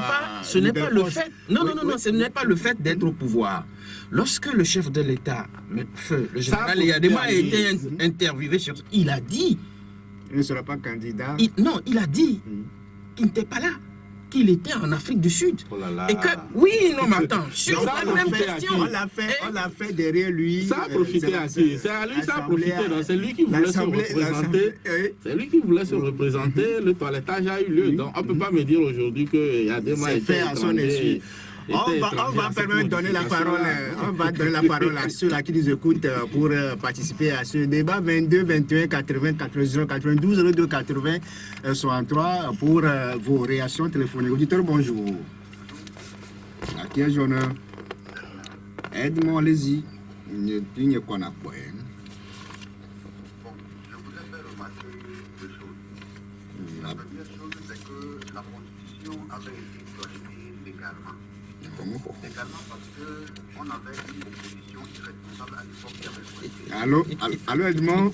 pas le fait. Non, ce n'est pas le fait d'être au pouvoir. Lorsque le chef de l'État, le général Yadema, a été interviewé sur ça, il a dit. Il ne sera pas candidat. Il a dit qu'il n'était pas là, qu'il était en Afrique du Sud. Oh là là. Et que, oui, non, mais attends, sur la même question. On l'a fait derrière lui. Ça a profité à qui? C'est à lui que ça a profité. C'est lui qui voulait se représenter. C'est lui qui voulait se représenter. Le toilettage a eu lieu. Donc, on ne peut pas me dire aujourd'hui qu'il y a des mains fait à son insu. On va permettre de donner la parole. On va donner la parole à ceux qui nous écoutent pour participer à ce débat. 22 21 80 80 92 02 80 63 pour vos réactions téléphoniques. Auditeur, bonjour. À qui est honneur? Aide-moi, allez-y. Il n'y a qu'on a quoi. Je voudrais faire remarquer deux choses. La première chose, c'est que la Constitution avait été toilettée légalement. Également parce qu'on avait une opposition irresponsable à l'époque qui avait choisi. Allô Edmond,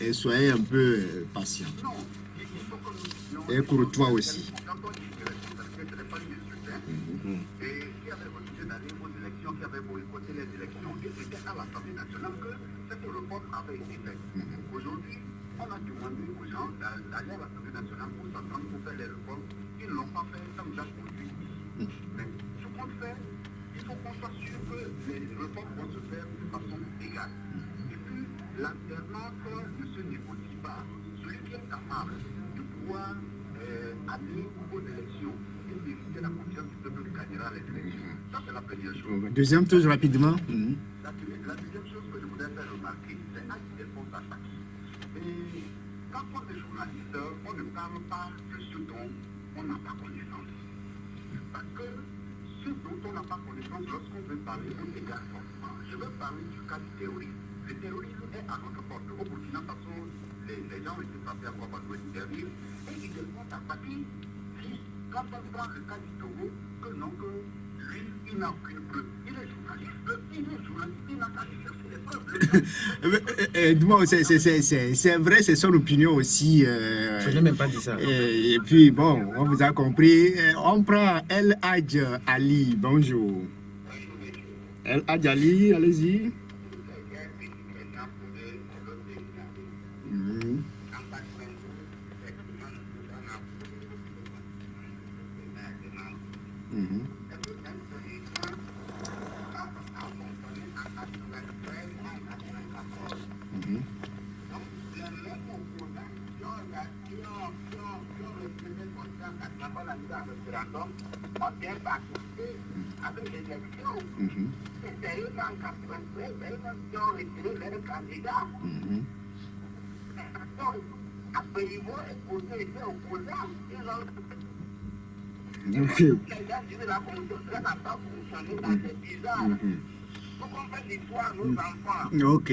et soyez un peu patient. Non, il faut que nous disions. Et courtois aussi. Quand on dit irresponsabilité, ce n'est pas une insulte. Et qui avait refusé d'aller aux élections, qui avait boycotté les élections, et c'était à l'Assemblée nationale que cette réforme avait été faite. Aujourd'hui, on a demandé aux gens d'aller à l'Assemblée nationale pour s'entendre pour faire les réformes. Ils ne l'ont pas fait, ça nous a conduit. Mais ce qu'on fait, il faut qu'on soit sûr que les réformes vont se faire de façon égale. Et puis, l'alternance ne se négocie pas. Celui qui est capable de pouvoir aller aux élections et mériter la confiance du peuple gagnera les élections. Ça, c'est la première chose. Deuxième chose rapidement. La deuxième chose que je voudrais faire remarquer, c'est à qui défense attaque. Et quand on est journaliste, on ne parle pas de ce dont on n'a pas connaissance. Parce que ce dont on n'a pas connaissance, lorsqu'on veut parler, on s'égare forcément. Je veux parler du cas du terrorisme. Le terrorisme est à notre porte. Au Burkina Faso, les gens étaient frappés à Ouagadougou du terrorisme et ils défendent attaquer. Quand on prend le cas du Togo, que non, que lui, il n'a aucune preuve. Il est journaliste, il n'a qu'à aller chercher les preuves. Edmond, c'est vrai, c'est son opinion aussi. Je n'ai même pas dit ça. Et puis, bon, on vous a compris. On prend El Hadj Ali. Bonjour. El Hadj Ali, allez-y. Avec les élections, c'est eux qui en 93, qui ont retiré leur candidat. Après, ils vont exposer, ils sont opposants. Les gens disent la constitution n'a pas fonctionné dans ces 10 ans. Il faut qu'on fasse l'histoire, nos enfants. Ok.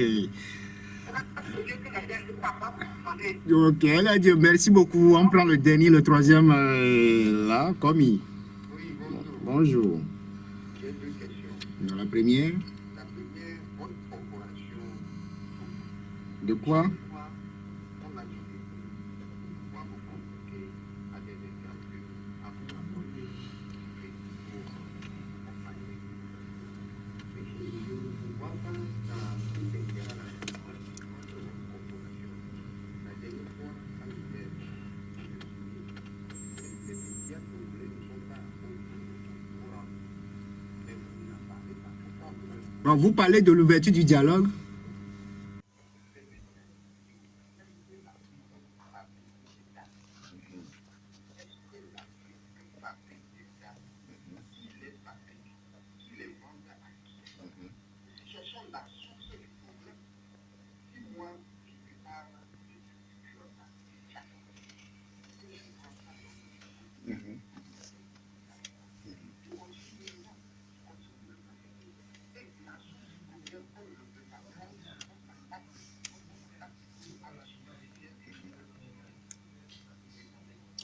Ok, El Hadj, merci beaucoup. On prend le dernier, le troisième, là, commis. Oui, Bonjour. j'ai deux questions. Dans la première, La première, votre corporation, de quoi? on a dit que pouvoir vous convoquer à des interviews, à vous apporter pour accompagner. Mais je ne vois pas dans tout ce qui est à la corporation. La dernière fois, quand j'étais les médias congolais ne sont pas au courant. Mais vous n'en parlez pas. Pourquoi vous Bon, vous parlez de l'ouverture du dialogue.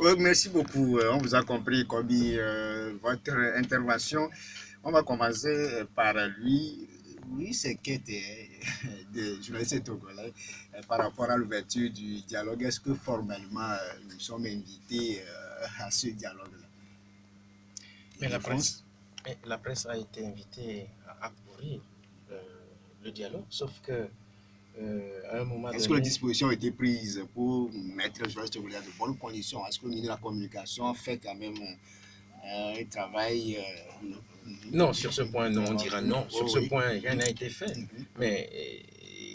Oui, merci beaucoup. On vous a compris, Kobi, votre intervention. On va commencer par lui. Oui, c'est quête de journaliste togolais par rapport à l'ouverture du dialogue. Est-ce que formellement nous sommes invités à ce dialogue-là? Mais la presse a été invitée à courir le dialogue, sauf que à un moment Est-ce que les dispositions ont été prises pour mettre les journalistes togolais dans de bonnes conditions? Est-ce que le ministre de la Communication fait quand même un travail Non, sur ce point, non, on dira non. Sur ce point, rien n'a été fait. Mais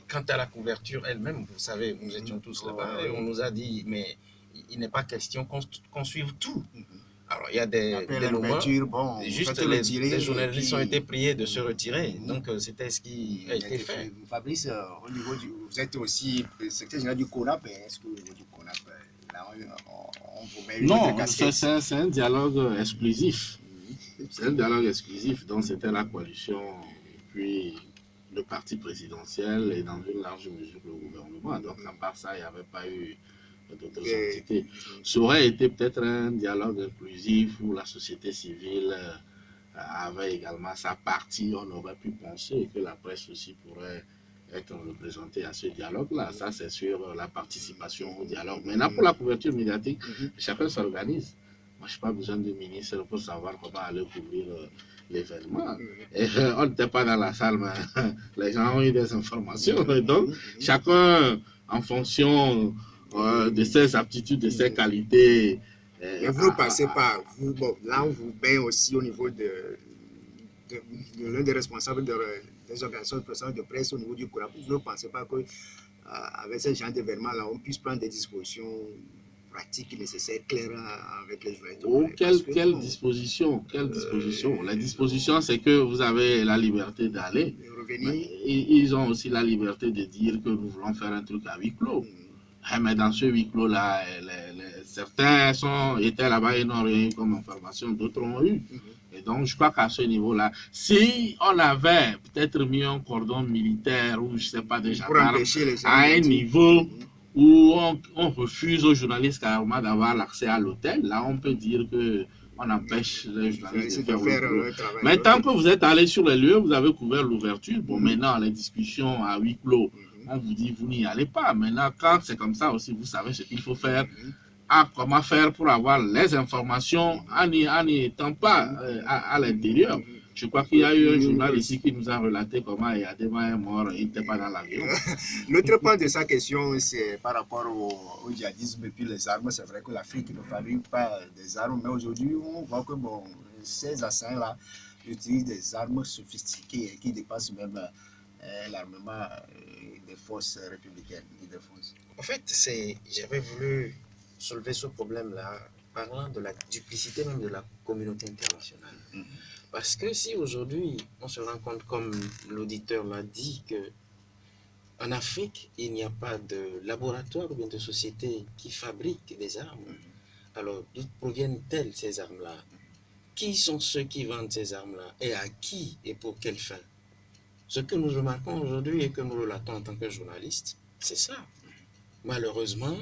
quant à la couverture elle-même, vous savez, nous étions tous là-bas et on nous a dit, mais il n'est pas question qu'on suive tout. Alors, il y a des moments, juste les journalistes ont été priés de se retirer. Donc, c'était ce qui a été fait. Fabrice, au niveau vous êtes aussi secrétaire général du CONAP. Est-ce que au niveau du CONAP, là, on vous met Non, c'est un dialogue exclusif. C'est un dialogue exclusif. Donc, c'était la coalition, et puis le parti présidentiel et dans une large mesure le gouvernement. Donc, à part ça, il n'y avait pas eu d'autres entités. Ça aurait été peut-être un dialogue inclusif où la société civile avait également sa partie, on aurait pu penser que la presse aussi pourrait être représentée à ce dialogue-là. Ça, c'est sur la participation au dialogue. Maintenant, pour la couverture médiatique, chacun s'organise. Moi, je n'ai pas besoin de ministre pour savoir comment aller couvrir l'événement. Et on n'était pas dans la salle, mais les gens ont eu des informations. Et donc, chacun, en fonction de ses aptitudes, de ses qualités. Et vous passez par, vous, bon, là, on vous baigne aussi au niveau de l'un des responsables des organisations de presse au niveau du Coran. Vous ne pensez pas qu'avec ce genre d'événement-là, on puisse prendre des dispositions pratiques nécessaires, claires avec les journalistes? Oh, quelle disposition? La disposition, c'est que vous avez la liberté d'aller. Ils ont aussi la liberté de dire que nous voulons faire un truc à huis clos. Mais dans ce huis clos-là, certains étaient là-bas et n'ont rien eu comme information, d'autres ont eu. Et donc, je crois qu'à ce niveau-là, si on avait peut-être mis un cordon militaire ou je ne sais pas, des gendarmes à un niveau où on refuse aux journalistes carrément d'avoir l'accès à l'hôtel, là, on peut dire qu'on empêche les journalistes de faire le travail. Mais tant que vous êtes allé sur les lieux, vous avez couvert l'ouverture. Bon, maintenant, les discussions à huis clos, on vous dit, vous n'y allez pas. Maintenant, quand c'est comme ça aussi, vous savez ce qu'il faut faire. Comment faire pour avoir les informations en n'y étant pas à l'intérieur. Je crois qu'il y a eu un journal ici qui nous a relaté comment Yadema est mort, il n'était pas dans l'avion. L'autre point de sa question, c'est par rapport au djihadisme et puis les armes. C'est vrai que l'Afrique ne fabrique pas des armes, mais aujourd'hui, on voit que bon, ces assaillants-là utilisent des armes sophistiquées qui dépassent même l'armement des forces républicaines et des forces. En fait, j'avais voulu soulever ce problème-là, parlant de la duplicité même de la communauté internationale. Parce que si aujourd'hui, on se rend compte, comme l'auditeur l'a dit, qu'en Afrique, il n'y a pas de laboratoire ou bien de société qui fabrique des armes, alors d'où proviennent-elles ces armes-là? Qui sont ceux qui vendent ces armes-là? Et à qui et pour quelle fin? Ce que nous remarquons aujourd'hui et que nous relatons en tant que journalistes, c'est ça. Malheureusement,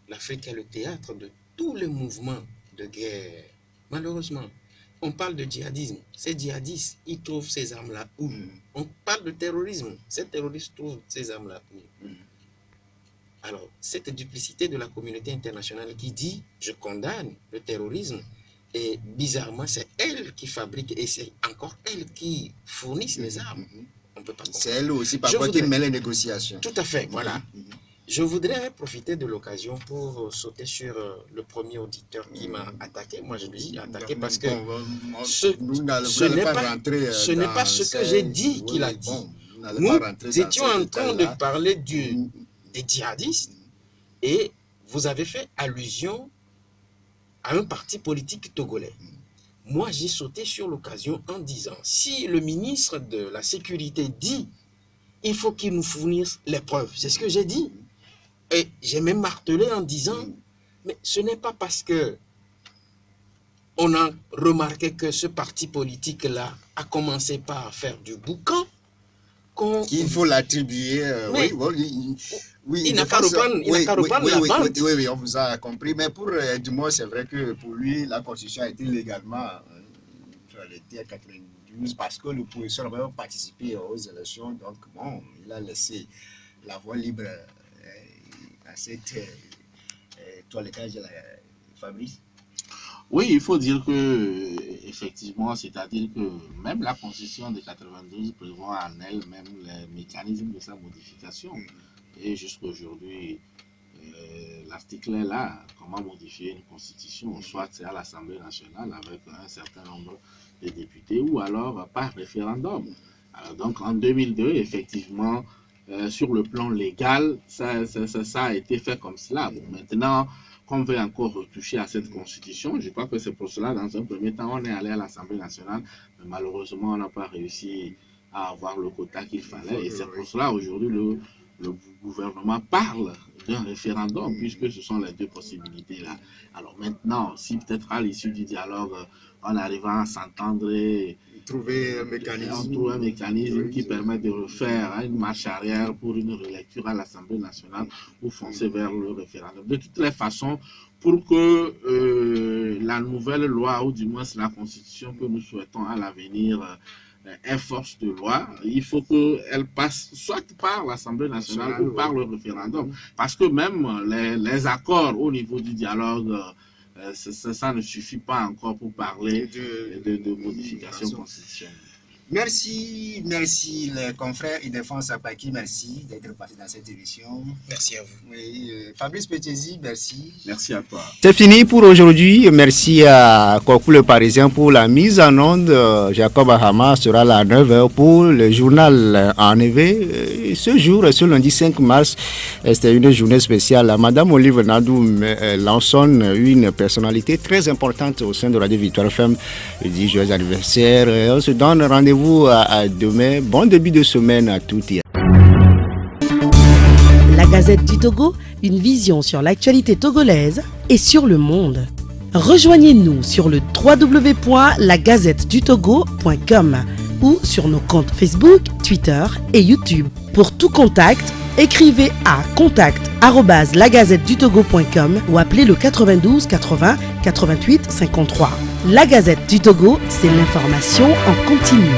l'Afrique est le théâtre de tous les mouvements de guerre. Malheureusement, on parle de djihadisme. Ces djihadistes, ils trouvent ces armes-là où? On parle de terrorisme. Ces terroristes trouvent ces armes-là où? Alors, cette duplicité de la communauté internationale qui dit « je condamne le terrorisme », et bizarrement, c'est elle qui fabrique et c'est encore elle qui fournit les armes. On peut pas comprendre. C'est elle aussi parfois qui met les négociations. Tout à fait, voilà. Je voudrais profiter de l'occasion pour sauter sur le premier auditeur qui m'a attaqué. Moi, je lui ai attaqué parce que ce n'est pas ce que j'ai dit qu'il a dit. Nous étions en train de parler des djihadistes et vous avez fait allusion à un parti politique togolais. Moi, j'ai sauté sur l'occasion en disant, si le ministre de la Sécurité dit, il faut qu'il nous fournisse les preuves. C'est ce que j'ai dit. Et j'ai même martelé en disant, mais ce n'est pas parce que on a remarqué que ce parti politique-là a commencé par faire du boucan qu'il faut l'attribuer. Oui, il n'a qu'à reprendre la bande. Oui, on vous a compris. Mais pour Edmond, c'est vrai que pour lui, la Constitution a été légalement arrêtée en 92 parce que l'opposition n'a pas participé aux élections. Donc, bon, il a laissé la voie libre à cette toilettage de la Fabrice. Oui, il faut dire que, effectivement, c'est-à-dire que même la Constitution de 92 prévoit en elle-même les mécanismes de sa modification. Et jusqu'à aujourd'hui, l'article est là. Comment modifier une Constitution? Soit c'est à l'Assemblée nationale avec un certain nombre de députés ou alors par référendum. Alors, donc en 2002, effectivement, sur le plan légal, ça a été fait comme cela. Bon, maintenant, qu'on veut encore retoucher à cette constitution, je crois que c'est pour cela, dans un premier temps, on est allé à l'Assemblée nationale, mais malheureusement, on n'a pas réussi à avoir le quota qu'il fallait. Et c'est pour cela, aujourd'hui, le gouvernement parle d'un référendum, puisque ce sont les deux possibilités-là. Alors maintenant, si peut-être à l'issue du dialogue, en arrivant à s'entendre et trouver un mécanisme qui permet de refaire une marche arrière pour une relecture à l'Assemblée nationale ou foncer vers le référendum. De toutes les façons, pour que la nouvelle loi, ou du moins la constitution que nous souhaitons à l'avenir, ait force de loi, il faut qu'elle passe soit par l'Assemblée nationale ou par le référendum. Parce que même les accords au niveau du dialogue, ça ne suffit pas encore pour parler de modification constitutionnelle. Merci les confrères et défense Apaki, merci d'être passé dans cette émission. Merci à vous. Oui, Fabrice Petezi, merci. Merci à toi. C'est fini pour aujourd'hui. Merci à Kokou le Parisien pour la mise en onde. Jacob Ahama sera là à 9h pour le journal enlevé. Ce jour, ce lundi 5 mars, c'était une journée spéciale. Madame Olive Nadou Lanson, une personnalité très importante au sein de Radio Victoire FM, dit joyeux anniversaire. On se donne rendez-vous à demain. Bon début de semaine à toutes. La Gazette du Togo, une vision sur l'actualité togolaise et sur le monde. Rejoignez-nous sur le www.lagazettedutogo.com ou sur nos comptes Facebook, Twitter et YouTube. Pour tout contact, écrivez à contact@lagazettedutogo.com ou appelez le 92 80 88 53. La Gazette du Togo, c'est l'information en continu.